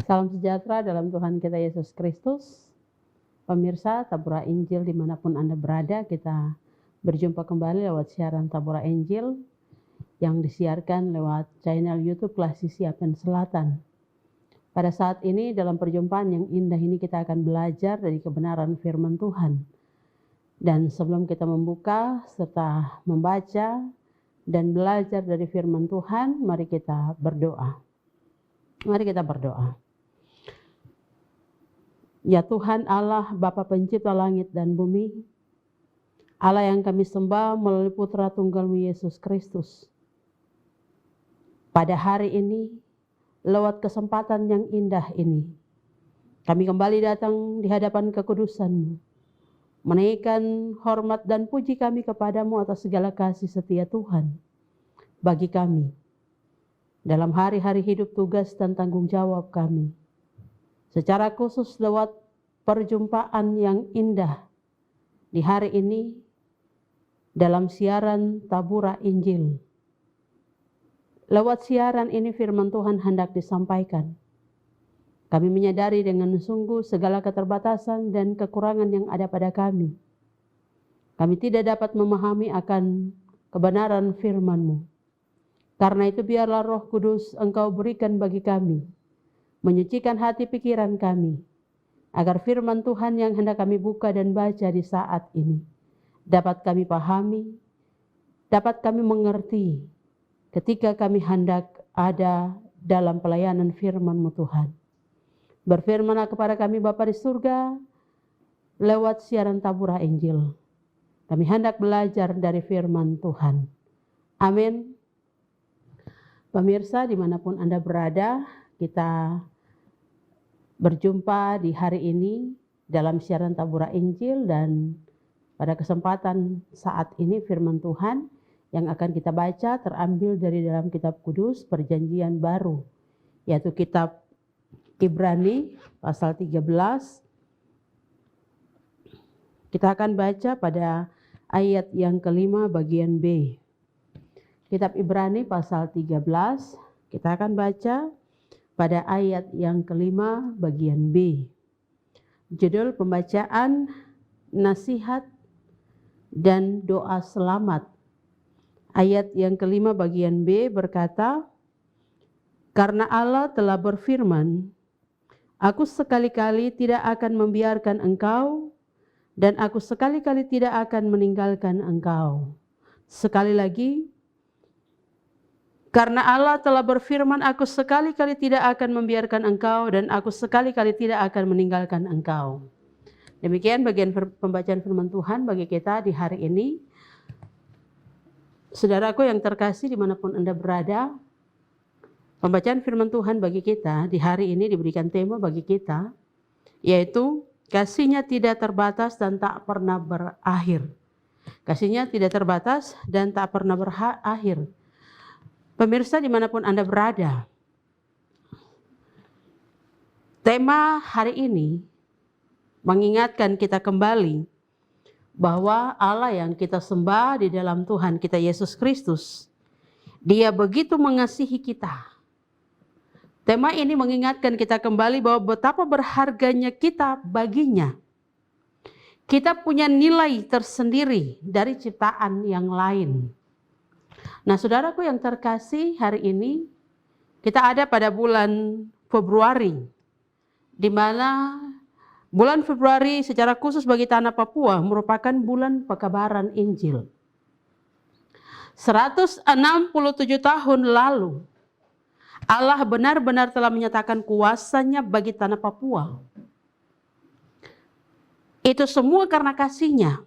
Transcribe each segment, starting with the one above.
Salam sejahtera dalam Tuhan kita Yesus Kristus. Pemirsa Tabura Injil dimanapun Anda berada, kita berjumpa kembali lewat siaran Tabura Injil yang disiarkan lewat channel YouTube Klasisi Apen Selatan. Pada saat ini dalam perjumpaan yang indah ini kita akan belajar dari kebenaran firman Tuhan. Dan sebelum kita membuka serta membaca dan belajar dari firman Tuhan, mari kita berdoa. Mari kita berdoa. Ya Tuhan Allah, Bapa pencipta langit dan bumi, Allah yang kami sembah melalui Putra Tunggal-Mu Yesus Kristus. Pada hari ini, lewat kesempatan yang indah ini, kami kembali datang di hadapan kekudusan-Mu, menaikkan hormat dan puji kami kepadamu atas segala kasih setia Tuhan bagi kami dalam hari-hari hidup, tugas dan tanggung jawab kami. Secara khusus lewat perjumpaan yang indah di hari ini dalam siaran Tabura Injil. Lewat siaran ini firman Tuhan hendak disampaikan. Kami menyadari dengan sungguh segala keterbatasan dan kekurangan yang ada pada kami. Kami tidak dapat memahami akan kebenaran firman-Mu. Karena itu biarlah Roh Kudus Engkau berikan bagi kami, menyucikan hati pikiran kami, agar firman Tuhan yang hendak kami buka dan baca di saat ini dapat kami pahami, dapat kami mengerti ketika kami hendak ada dalam pelayanan firman-Mu Tuhan. Berfirmanlah kepada kami Bapa di surga lewat siaran Tabura Injil. Kami hendak belajar dari firman Tuhan. Amin. Pemirsa dimanapun Anda berada, kita berjumpa di hari ini dalam siaran Tabura Injil, dan pada kesempatan saat ini firman Tuhan yang akan kita baca terambil dari dalam kitab kudus Perjanjian Baru, yaitu kitab Ibrani pasal 13. Kita akan baca pada ayat yang kelima bagian B. Kitab Ibrani pasal 13, kita akan baca pada ayat yang kelima bagian B. Judul pembacaan, nasihat dan doa selamat. Ayat yang kelima bagian B berkata, karena Allah telah berfirman, aku sekali-kali tidak akan membiarkan engkau, dan aku sekali-kali tidak akan meninggalkan engkau. Sekali lagi, karena Allah telah berfirman, aku sekali-kali tidak akan membiarkan engkau, dan aku sekali-kali tidak akan meninggalkan engkau. Demikian bagian pembacaan firman Tuhan bagi kita di hari ini. Saudaraku yang terkasih dimanapun Anda berada, pembacaan firman Tuhan bagi kita di hari ini diberikan tema bagi kita, yaitu kasih-Nya tidak terbatas dan tak pernah berakhir. Kasih-Nya tidak terbatas dan tak pernah berakhir. Pemirsa dimanapun Anda berada, tema hari ini mengingatkan kita kembali bahwa Allah yang kita sembah di dalam Tuhan kita Yesus Kristus, Dia begitu mengasihi kita. Tema ini mengingatkan kita kembali bahwa betapa berharganya kita baginya. Kita punya nilai tersendiri dari ciptaan yang lain. Nah, saudaraku yang terkasih, hari ini kita ada pada bulan Februari, di mana bulan Februari secara khusus bagi tanah Papua merupakan bulan pekabaran Injil. 167 tahun lalu, Allah benar-benar telah menyatakan kuasa-Nya bagi tanah Papua. Itu semua karena kasih-Nya.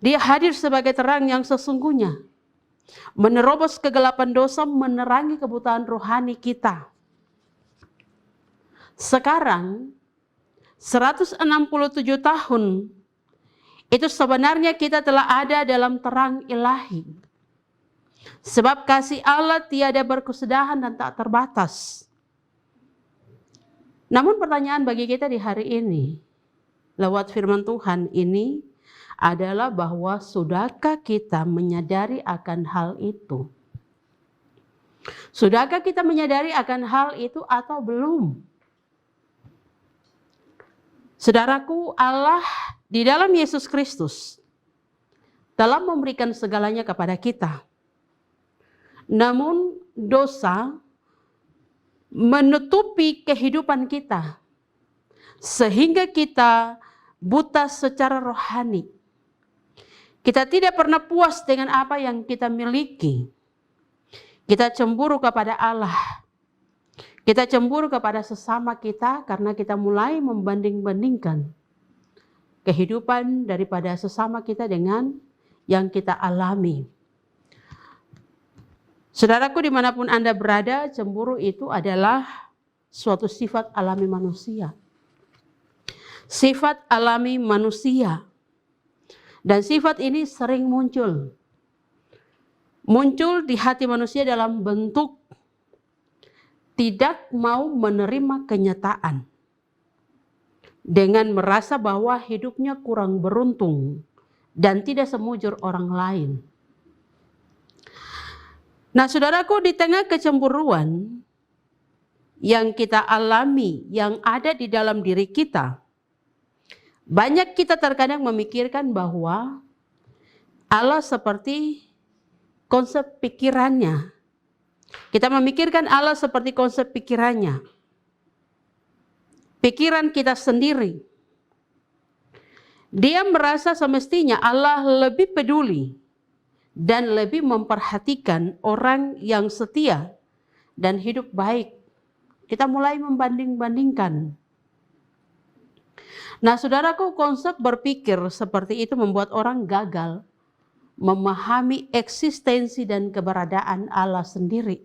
Dia hadir sebagai terang yang sesungguhnya, menerobos kegelapan dosa, menerangi kebutaan rohani kita. Sekarang 167 tahun itu sebenarnya kita telah ada dalam terang ilahi. Sebab kasih Allah tiada berkesudahan dan tak terbatas. Namun pertanyaan bagi kita di hari ini lewat firman Tuhan ini adalah bahwa sudahkah kita menyadari akan hal itu? Sudahkah kita menyadari akan hal itu atau belum? Saudaraku, Allah di dalam Yesus Kristus telah memberikan segalanya kepada kita. Namun dosa menutupi kehidupan kita, sehingga kita buta secara rohani. Kita tidak pernah puas dengan apa yang kita miliki. Kita cemburu kepada Allah. Kita cemburu kepada sesama kita karena kita mulai membanding-bandingkan kehidupan daripada sesama kita dengan yang kita alami. Saudaraku, dimanapun Anda berada, cemburu itu adalah suatu sifat alami manusia. Sifat alami manusia. Dan sifat ini sering muncul. Muncul di hati manusia dalam bentuk tidak mau menerima kenyataan. Dengan merasa bahwa hidupnya kurang beruntung dan tidak semujur orang lain. Nah, saudaraku, di tengah kecemburuan yang kita alami, yang ada di dalam diri kita, banyak kita terkadang memikirkan bahwa Allah seperti konsep pikirannya. Kita memikirkan Allah seperti konsep pikirannya. Pikiran kita sendiri. Dia merasa semestinya Allah lebih peduli dan lebih memperhatikan orang yang setia dan hidup baik. Kita mulai membanding-bandingkan. Nah, saudaraku, konsep berpikir seperti itu membuat orang gagal memahami eksistensi dan keberadaan Allah sendiri.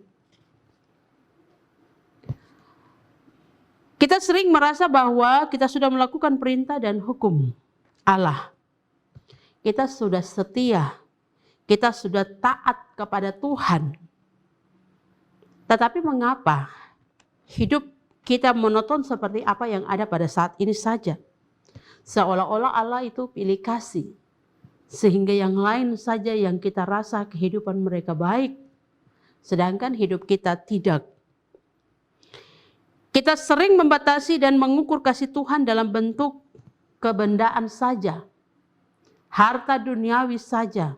Kita sering merasa bahwa kita sudah melakukan perintah dan hukum Allah. Kita sudah setia, kita sudah taat kepada Tuhan. Tetapi mengapa hidup kita monoton seperti apa yang ada pada saat ini saja? Seolah-olah Allah itu pilih kasih, sehingga yang lain saja yang kita rasa kehidupan mereka baik, sedangkan hidup kita tidak. Kita sering membatasi dan mengukur kasih Tuhan dalam bentuk kebendaan saja, harta duniawi saja.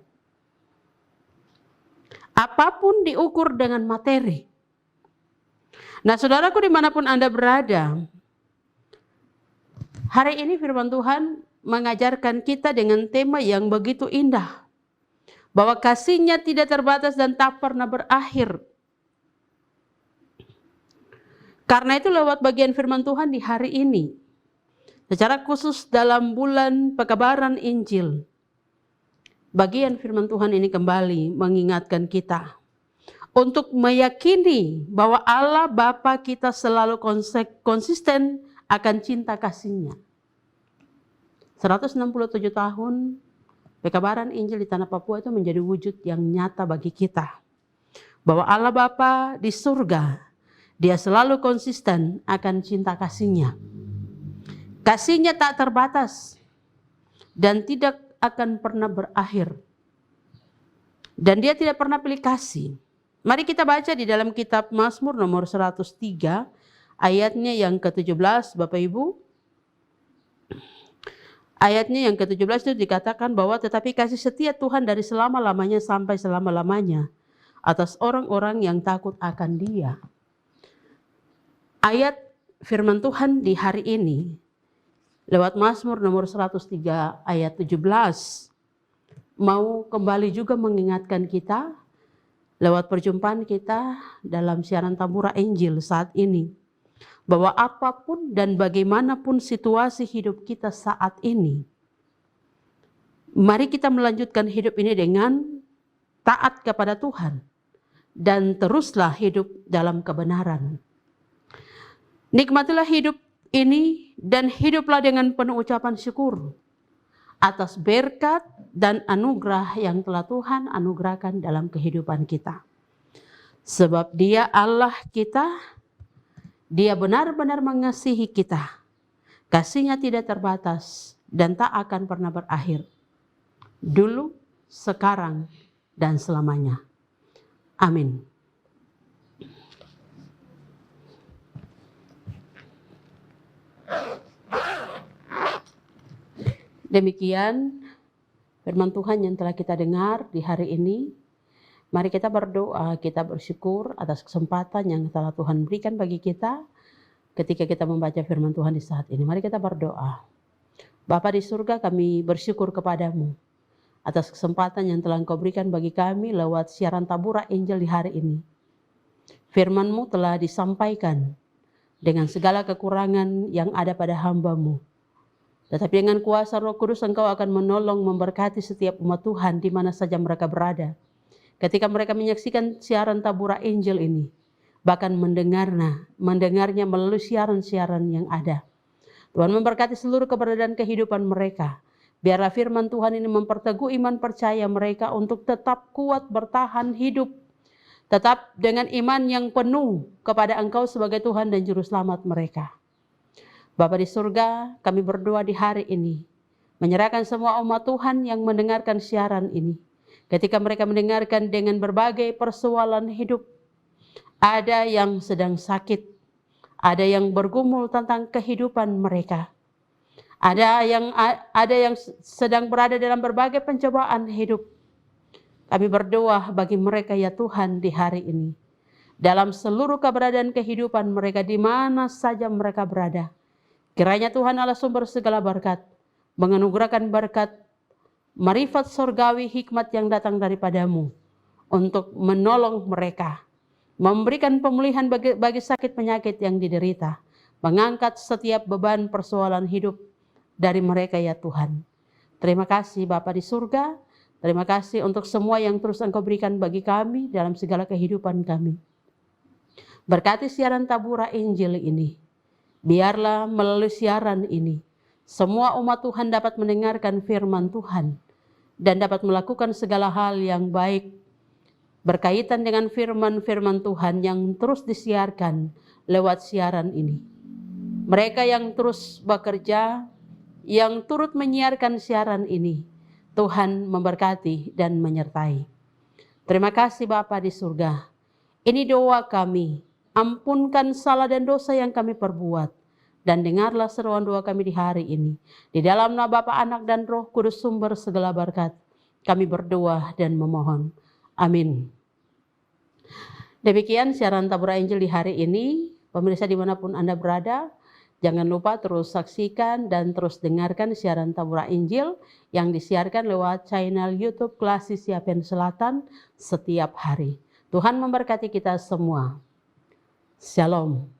Apapun diukur dengan materi. Nah, saudaraku, dimanapun Anda berada, hari ini firman Tuhan mengajarkan kita dengan tema yang begitu indah. Bahwa kasih-Nya tidak terbatas dan tak pernah berakhir. Karena itu lewat bagian firman Tuhan di hari ini, secara khusus dalam bulan pekabaran Injil, bagian firman Tuhan ini kembali mengingatkan kita untuk meyakini bahwa Allah Bapa kita selalu konsisten akan cinta kasih-Nya. 167 tahun pekabaran Injil di tanah Papua itu menjadi wujud yang nyata bagi kita. Bahwa Allah Bapa di surga, Dia selalu konsisten akan cinta kasih-Nya. Kasih-Nya tak terbatas dan tidak akan pernah berakhir. Dan Dia tidak pernah pilih kasih. Mari kita baca di dalam kitab Mazmur nomor 103 ayatnya yang ke-17, Bapak Ibu. Ayatnya yang ke-17 itu dikatakan bahwa tetapi kasih setia Tuhan dari selama-lamanya sampai selama-lamanya atas orang-orang yang takut akan Dia. Ayat firman Tuhan di hari ini lewat Mazmur nomor 103 ayat 17 mau kembali juga mengingatkan kita lewat perjumpaan kita dalam siaran Tambura Injil saat ini, bahwa apapun dan bagaimanapun situasi hidup kita saat ini, mari kita melanjutkan hidup ini dengan taat kepada Tuhan dan teruslah hidup dalam kebenaran. Nikmatilah hidup ini dan hiduplah dengan penuh ucapan syukur atas berkat dan anugerah yang telah Tuhan anugerahkan dalam kehidupan kita. Sebab Dia Allah kita, Dia benar-benar mengasihi kita. Kasih-Nya tidak terbatas dan tak akan pernah berakhir. Dulu, sekarang, dan selamanya. Amin. Demikian firman Tuhan yang telah kita dengar di hari ini. Mari kita berdoa, kita bersyukur atas kesempatan yang telah Tuhan berikan bagi kita ketika kita membaca firman Tuhan di saat ini. Mari kita berdoa. Bapa di surga, kami bersyukur kepadamu atas kesempatan yang telah Engkau berikan bagi kami lewat siaran Tabura Injil di hari ini. Firman-Mu telah disampaikan dengan segala kekurangan yang ada pada hamba-Mu. Tetapi dengan kuasa Roh Kudus Engkau akan menolong memberkati setiap umat Tuhan di mana saja mereka berada. Ketika mereka menyaksikan siaran Tabura Injil ini, bahkan mendengarnya melalui siaran-siaran yang ada. Tuhan memberkati seluruh keberadaan kehidupan mereka. Biarlah firman Tuhan ini memperteguh iman percaya mereka untuk tetap kuat bertahan hidup. Tetap dengan iman yang penuh kepada Engkau sebagai Tuhan dan Juru Selamat mereka. Bapa di surga, kami berdoa di hari ini, menyerahkan semua umat Tuhan yang mendengarkan siaran ini. Ketika mereka mendengarkan dengan berbagai persoalan hidup, ada yang sedang sakit, ada yang bergumul tentang kehidupan mereka, ada yang sedang berada dalam berbagai pencobaan hidup. Kami berdoa bagi mereka ya Tuhan di hari ini, dalam seluruh keberadaan kehidupan mereka di mana saja mereka berada. Kiranya Tuhan Allah sumber segala berkat, menganugerahkan berkat, marifat surgawi hikmat yang datang daripadamu untuk menolong mereka, memberikan pemulihan bagi sakit penyakit yang diderita, mengangkat setiap beban persoalan hidup dari mereka ya Tuhan. Terima kasih Bapa di surga, terima kasih untuk semua yang terus Engkau berikan bagi kami dalam segala kehidupan kami. Berkati siaran Tabura Injil ini. Biarlah melalui siaran ini, semua umat Tuhan dapat mendengarkan firman Tuhan dan dapat melakukan segala hal yang baik berkaitan dengan firman-firman Tuhan yang terus disiarkan lewat siaran ini. Mereka yang terus bekerja, yang turut menyiarkan siaran ini, Tuhan memberkati dan menyertai. Terima kasih Bapa di surga. Ini doa kami. Ampunkan salah dan dosa yang kami perbuat. Dan dengarlah seruan doa kami di hari ini. Di dalam nama Bapa, Anak, dan Roh Kudus sumber segala berkat. Kami berdoa dan memohon. Amin. Demikian siaran Tabura Injil di hari ini. Pemirsa dimanapun Anda berada, jangan lupa terus saksikan dan terus dengarkan siaran Tabura Injil yang disiarkan lewat channel YouTube Klasi Siapen Selatan setiap hari. Tuhan memberkati kita semua. Shalom.